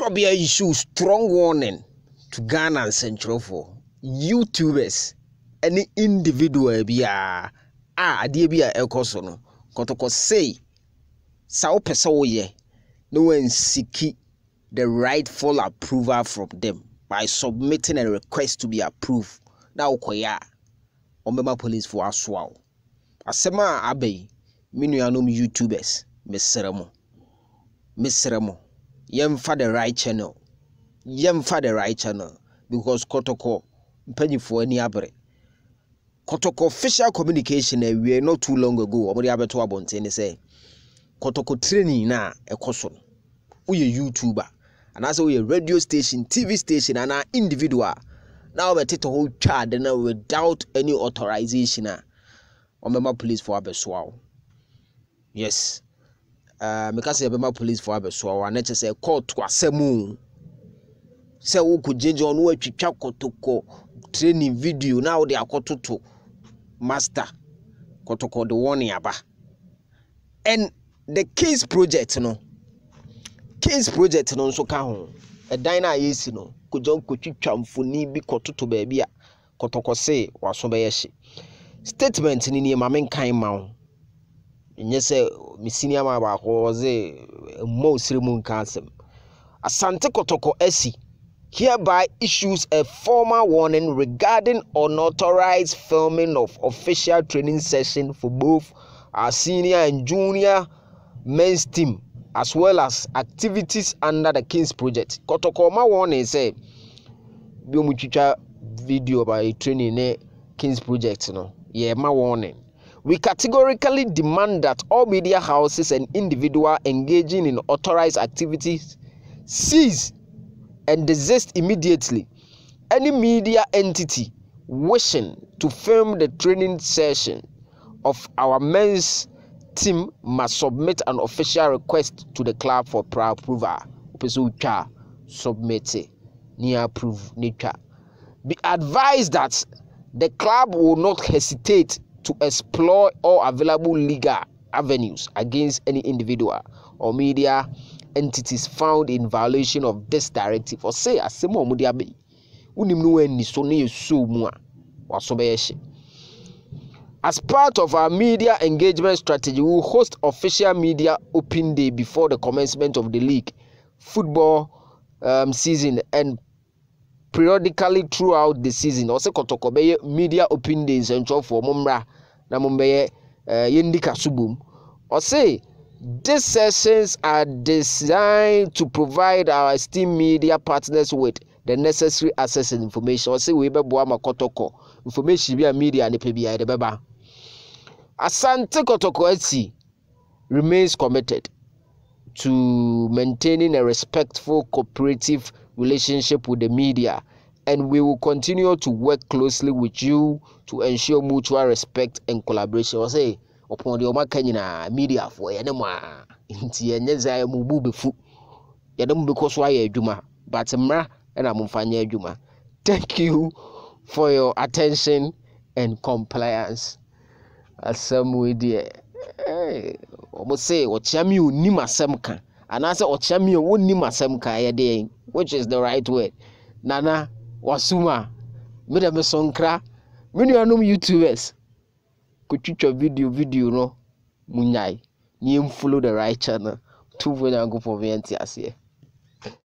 Krobia issue strong warning to Ghana and Central for YouTubers, any individual bia adie bia ekoso no Kotoko say sao pesa woye no one seek the rightful approval from them by submitting a request to be approved. Now koya Omema police for aswao asema abey minuanom YouTubers mesremo yemfa the right channel because Kotoko mpanyifo ani abre Kotoko official communication we not too long ago omori abeto abonte ne say Kotoko training na ekoso uye YouTuber and also uye radio station TV station and an individual now we take a whole child without any authorization Omema police for abeswao. Yes, because Omema police for abeswao and let's say court to asemu say who could change on where chicha Kotoko training video now they are Kotoko master Kotoko the one yaba and the case project no so ka a dina yes no could John could mfuni bi Kotoko baby Kotoko say was obeyeshi statement in your mamen kind mount. Yes, Missinia was a most remote cancer. Asante Kotoko Esi hereby issues a formal warning regarding unauthorized filming of official training session for both our senior and junior men's team, as well as activities under the King's Project. Kotoko ma warning say, Biomuchicha video by training King's Project, no. Yeah, my warning. We categorically demand that all media houses and individuals engaging in authorized activities cease and desist immediately. Any media entity wishing to film the training session of our men's team must submit an official request to the club for approval. Submit it. Be advised that the club will not hesitate to explore all available legal avenues against any individual or media entities found in violation of this directive. Or say, as part of our media engagement strategy, we will host official media open day before the commencement of the league football season and periodically throughout the season. Also Kotoko be media open days and for mumra na mumbeye yendika subum. Or say these sessions are designed to provide our esteemed media partners with the necessary access and information. Or say we be boama Kotoko information via media and PBI the beba. Asante Kotoko Esi remains committed to maintaining a respectful cooperative relationship with the media, and we will continue to work closely with you to ensure mutual respect and collaboration. I say upon the Omakanyina media for Yanema inti Yenza Mubu befu Yadam because why Juma, but Mra and Amufanya Juma. Thank you for your attention and compliance. As some way dear. Almost say what Chamu Nima Semka, and answer what Chamu won't Nima Semka, which is the right word. Nana Wasuma, Madame Sonkra, many are no YouTubers. Could you video no Munyai, you follow the right channel. 2 when I go for VNTS here.